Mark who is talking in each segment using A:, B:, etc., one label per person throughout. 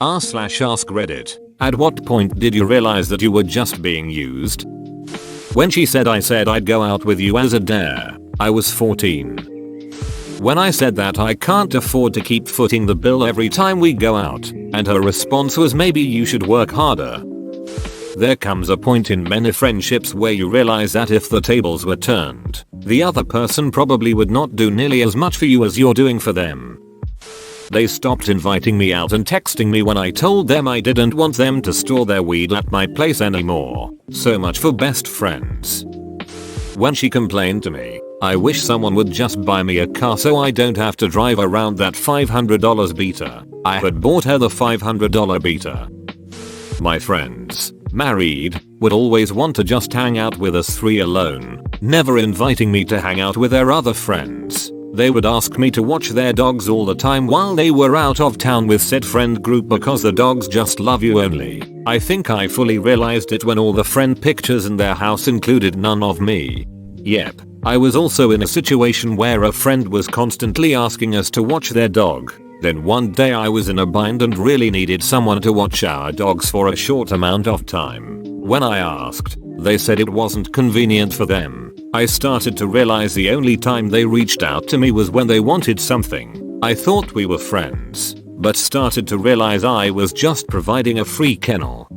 A: r/AskReddit. At what point did you realize that you were just being used? When she said I said I'd go out with you as a dare, I was 14. When I said that I can't afford to keep footing the bill every time we go out, and her response was maybe you should work harder. There comes a point in many friendships where you realize that if the tables were turned, the other person probably would not do nearly as much for you as you're doing for them. They stopped inviting me out and texting me when I told them I didn't want them to store their weed at my place anymore. So much for best friends. When she complained to me, I wish someone would just buy me a car so I don't have to drive around that $500 beater. I had bought her the $500 beater. My friends, married, would always want to just hang out with us three alone, never inviting me to hang out with their other friends. They would ask me to watch their dogs all the time while they were out of town with said friend group because the dogs just love you only. I think I fully realized it when all the friend pictures in their house included none of me. Yep, I was also in a situation where a friend was constantly asking us to watch their dog. Then one day I was in a bind and really needed someone to watch our dogs for a short amount of time. When I asked, they said it wasn't convenient for them. I started to realize the only time they reached out to me was when they wanted something. I thought we were friends, but started to realize I was just providing a free kennel.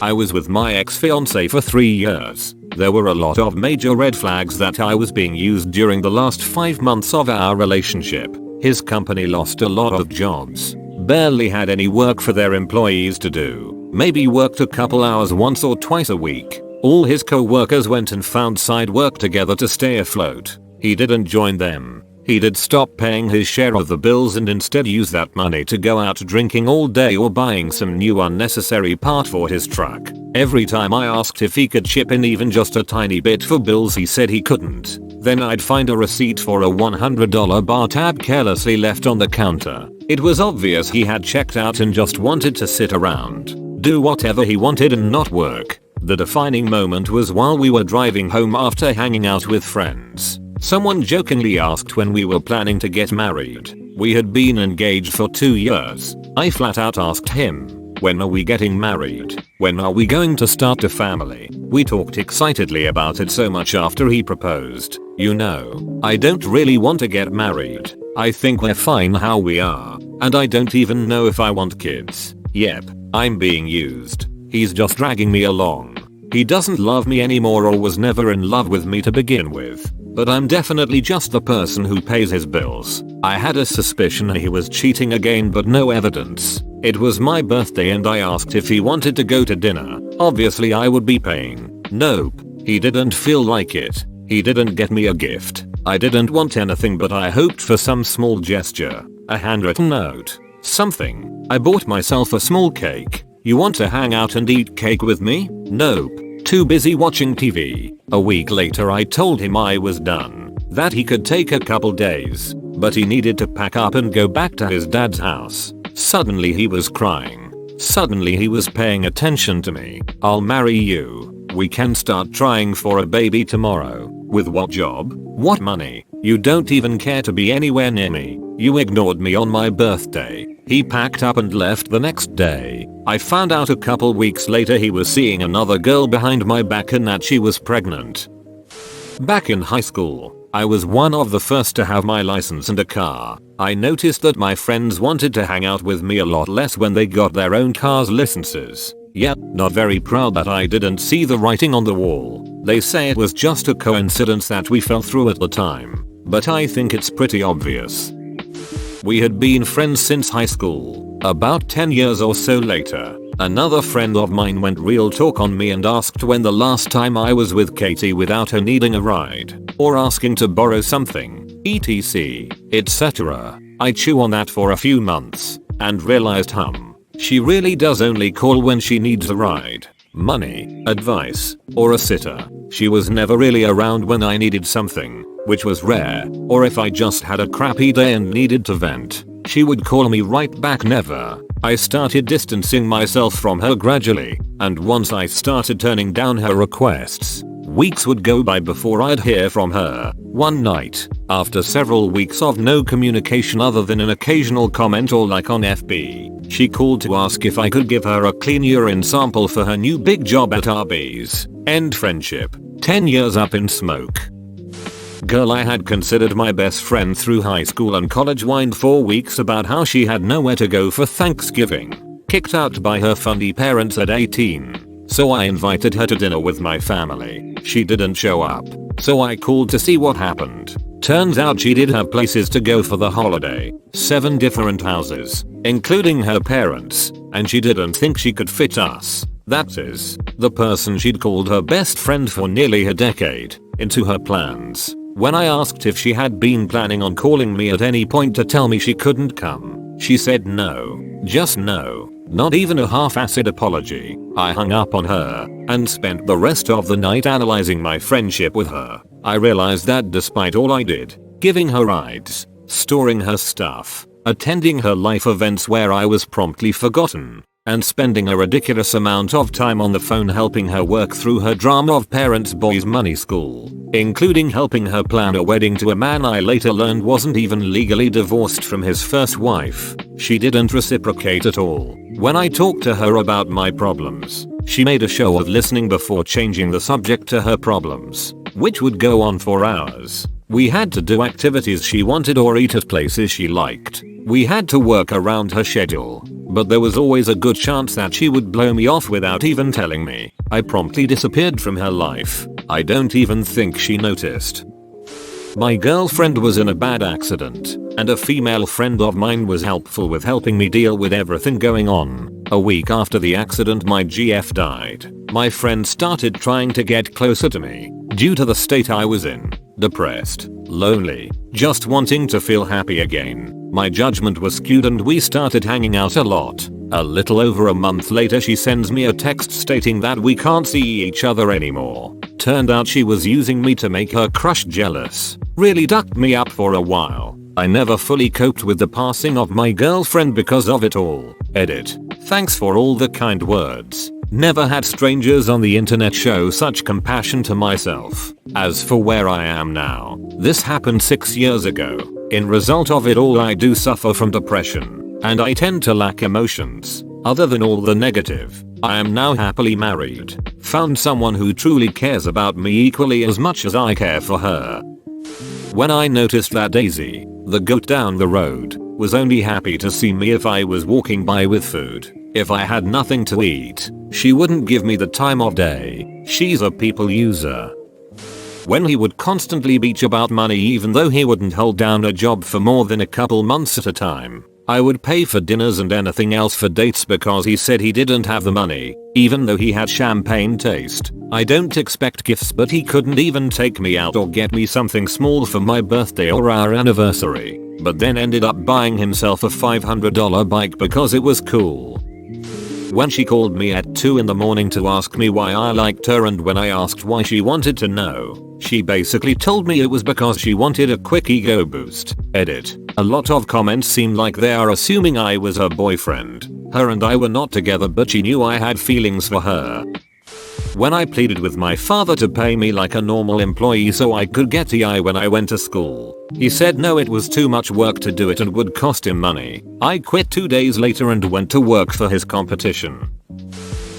A: I was with my ex-fiance for 3 years. There were a lot of major red flags that I was being used during the last 5 months of our relationship. His company lost a lot of jobs, barely had any work for their employees to do, maybe worked a couple hours once or twice a week. All his co-workers went and found side work together to stay afloat. He didn't join them. He did stop paying his share of the bills and instead use that money to go out drinking all day or buying some new unnecessary part for his truck. Every time I asked if he could chip in even just a tiny bit for bills he said he couldn't. Then I'd find a receipt for a $100 bar tab carelessly left on the counter. It was obvious he had checked out and just wanted to sit around, do whatever he wanted and not work. The defining moment was while we were driving home after hanging out with friends. Someone jokingly asked when we were planning to get married. We had been engaged for 2 years. I flat out asked him, when are we getting married? When are we going to start a family? We talked excitedly about it so much after he proposed. You know, I don't really want to get married. I think we're fine how we are, and I don't even know if I want kids. Yep, I'm being used. He's just dragging me along. He doesn't love me anymore or was never in love with me to begin with. But I'm definitely just the person who pays his bills. I had a suspicion he was cheating again but no evidence. It was my birthday and I asked if he wanted to go to dinner. Obviously I would be paying. Nope. He didn't feel like it. He didn't get me a gift. I didn't want anything but I hoped for some small gesture. A handwritten note. Something. I bought myself a small cake. You want to hang out and eat cake with me? Nope. Too busy watching TV. A week later I told him I was done. That he could take a couple days. But he needed to pack up and go back to his dad's house. Suddenly he was crying. Suddenly he was paying attention to me. I'll marry you. We can start trying for a baby tomorrow. With what job? What money? You don't even care to be anywhere near me. You ignored me on my birthday. He packed up and left the next day. I found out a couple weeks later he was seeing another girl behind my back and that she was pregnant. Back in high school, I was one of the first to have my license and a car. I noticed that my friends wanted to hang out with me a lot less when they got their own cars' licenses. Yep, not very proud that I didn't see the writing on the wall. They say it was just a coincidence that we fell through at the time. But I think it's pretty obvious. We had been friends since high school. About 10 years or so later, another friend of mine went real talk on me and asked when the last time I was with Katie without her needing a ride, or asking to borrow something, etc, etc. I chew on that for a few months, and realized she really does only call when she needs a ride, money, advice, or a sitter. She was never really around when I needed something, which was rare, or if I just had a crappy day and needed to vent. She would call me right back never. I started distancing myself from her gradually, and once I started turning down her requests, weeks would go by before I'd hear from her. One night, after several weeks of no communication other than an occasional comment or like on FB, She called to ask if I could give her a clean urine sample for her new big job at Arby's. End friendship. 10 years up in smoke. Girl I had considered my best friend through high school and college whined for weeks about how she had nowhere to go for Thanksgiving. Kicked out by her funny parents at 18. So I invited her to dinner with my family. She didn't show up. So I called to see what happened. Turns out she did have places to go for the holiday. 7 different houses, including her parents, and she didn't think she could fit us, that is, the person she'd called her best friend for nearly a decade, into her plans. When I asked if she had been planning on calling me at any point to tell me she couldn't come, she said no. Just no. Not even a half-assed apology. I hung up on her and spent the rest of the night analyzing my friendship with her. I realized that despite all I did, giving her rides, storing her stuff, attending her life events where I was promptly forgotten, and spending a ridiculous amount of time on the phone helping her work through her drama of parents' boys' money school, including helping her plan a wedding to a man I later learned wasn't even legally divorced from his first wife, she didn't reciprocate at all. When I talked to her about my problems, she made a show of listening before changing the subject to her problems, which would go on for hours. We had to do activities she wanted or eat at places she liked. We had to work around her schedule, but there was always a good chance that she would blow me off without even telling me. I promptly disappeared from her life. I don't even think she noticed. My girlfriend was in a bad accident, and a female friend of mine was helpful with helping me deal with everything going on. A week after the accident my GF died. My friend started trying to get closer to me, due to the state I was in. Depressed, lonely, just wanting to feel happy again. My judgment was skewed and we started hanging out a lot. A little over a month later she sends me a text stating that we can't see each other anymore. Turned out she was using me to make her crush jealous. Really ducked me up for a while. I never fully coped with the passing of my girlfriend because of it all. Edit. Thanks for all the kind words. Never had strangers on the internet show such compassion to myself. As for where I am now, this happened 6 years ago. In result of it all I do suffer from depression, and I tend to lack emotions. Other than all the negative, I am now happily married. Found someone who truly cares about me equally as much as I care for her. When I noticed that Daisy, the goat down the road, was only happy to see me if I was walking by with food. If I had nothing to eat, she wouldn't give me the time of day. She's a people user. When he would constantly bitch about money even though he wouldn't hold down a job for more than a couple months at a time. I would pay for dinners and anything else for dates because he said he didn't have the money, even though he had champagne taste. I don't expect gifts but he couldn't even take me out or get me something small for my birthday or our anniversary, but then ended up buying himself a $500 bike because it was cool. When she called me at 2 in the morning to ask me why I liked her and when I asked why she wanted to know, she basically told me it was because she wanted a quick ego boost. Edit. A lot of comments seem like they are assuming I was her boyfriend. Her and I were not together but she knew I had feelings for her. When I pleaded with my father to pay me like a normal employee so I could get TI when I went to school, he said no, it was too much work to do it and would cost him money. I quit 2 days later and went to work for his competition.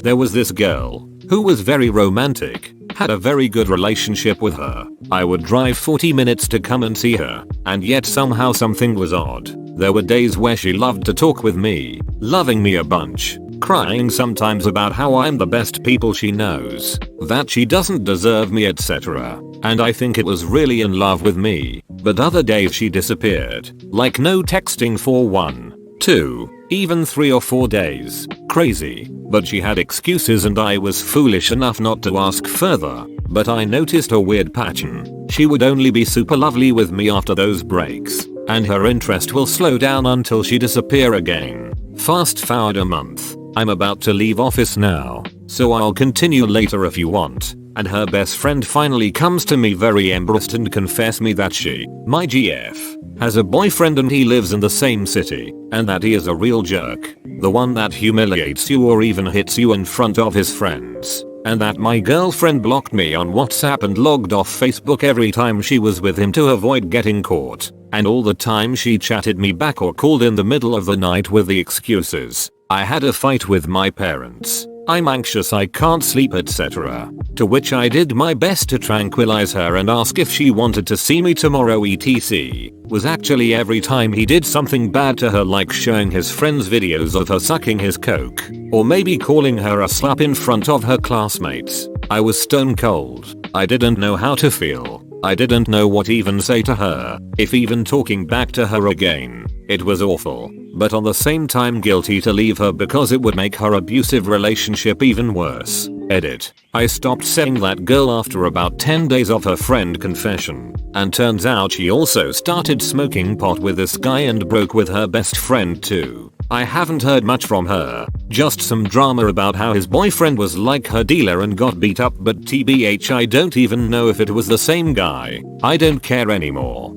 A: There was this girl who was very romantic, had a very good relationship with her. I would drive 40 minutes to come and see her, and yet somehow something was odd. There were days where she loved to talk with me, loving me a bunch, crying sometimes about how I'm the best people she knows, that she doesn't deserve me, etc. And I think it was really in love with me. But other days she disappeared, like no texting for 1, 2, even 3 or 4 days. Crazy. But she had excuses and I was foolish enough not to ask further. But I noticed a weird pattern. She would only be super lovely with me after those breaks, and her interest will slow down until she disappear again. Fast forward a month. I'm about to leave office now, so I'll continue later if you want. And her best friend finally comes to me very embarrassed and confess me that she, my GF, has a boyfriend and he lives in the same city, and that he is a real jerk. The one that humiliates you or even hits you in front of his friends. and that my girlfriend blocked me on WhatsApp and logged off Facebook every time she was with him to avoid getting caught, and all the time she chatted me back or called in the middle of the night with the excuses, "I had a fight with my parents, I'm anxious, I can't sleep, etc." To which I did my best to tranquilize her and ask if she wanted to see me tomorrow etc. Was actually every time he did something bad to her, like showing his friends videos of her sucking his coke, or maybe calling her a slut in front of her classmates, I was stone cold. I didn't know how to feel. I didn't know what even say to her, if even talking back to her again. It was awful, but on the same time guilty to leave her because it would make her abusive relationship even worse. Edit. I stopped seeing that girl after about 10 days of her friend confession, and turns out she also started smoking pot with this guy and broke with her best friend too. I haven't heard much from her, just some drama about how his boyfriend was like her dealer and got beat up, but TBH I don't even know if it was the same guy. I don't care anymore.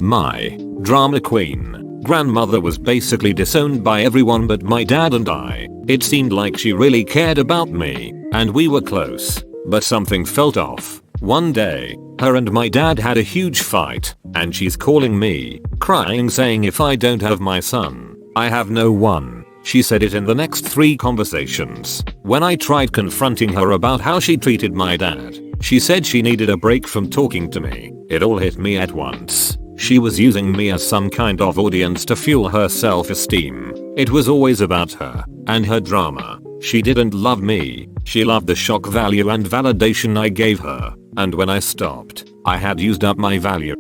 A: My drama queen grandmother was basically disowned by everyone but my dad and I. It seemed like she really cared about me, and we were close, but something felt off. One day, her and my dad had a huge fight, and she's calling me, crying, saying if I don't have my son, I have no one. She said it in the next 3 conversations. When I tried confronting her about how she treated my dad, she said she needed a break from talking to me. It all hit me at once. She was using me as some kind of audience to fuel her self-esteem. It was always about her and her drama. She didn't love me. She loved the shock value and validation I gave her. And when I stopped, I had used up my value.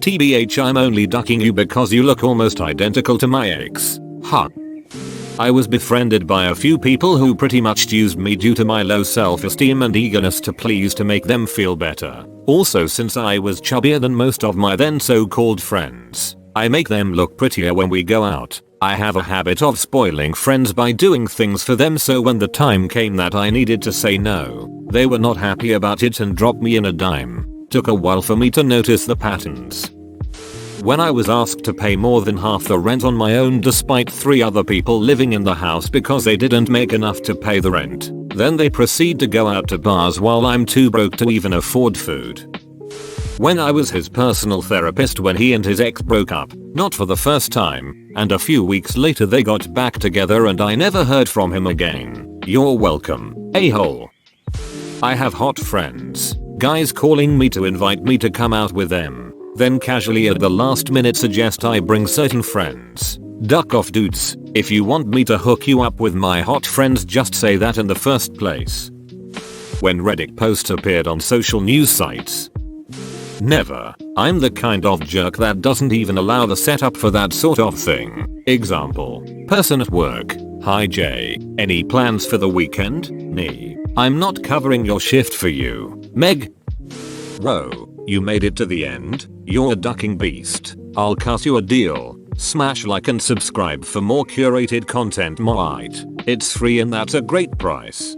A: TBH I'm only ducking you because you look almost identical to my ex. Huh. I was befriended by a few people who pretty much used me due to my low self-esteem and eagerness to please to make them feel better. Also, since I was chubbier than most of my then so-called friends, I make them look prettier when we go out. I have a habit of spoiling friends by doing things for them, so when the time came that I needed to say no, they were not happy about it and dropped me in a dime. Took a while for me to notice the patterns. When I was asked to pay more than half the rent on my own despite 3 other people living in the house because they didn't make enough to pay the rent, then they proceed to go out to bars while I'm too broke to even afford food. When I was his personal therapist when he and his ex broke up, not for the first time, and a few weeks later they got back together and I never heard from him again. You're welcome, a-hole. I have hot friends, guys calling me to invite me to come out with them, then casually at the last minute suggest I bring certain friends. Duck off, dudes. If you want me to hook you up with my hot friends, just say that in the first place. When Reddit posts appeared on social news sites. Never. I'm the kind of jerk that doesn't even allow the setup for that sort of thing. Example. Person at work. Hi Jay. Any plans for the weekend? Nee. I'm not covering your shift for you. Meg. Bro. You made it to the end? You're a ducking beast. I'll cut you a deal. Smash like and subscribe for more curated content. It's free and that's a great price.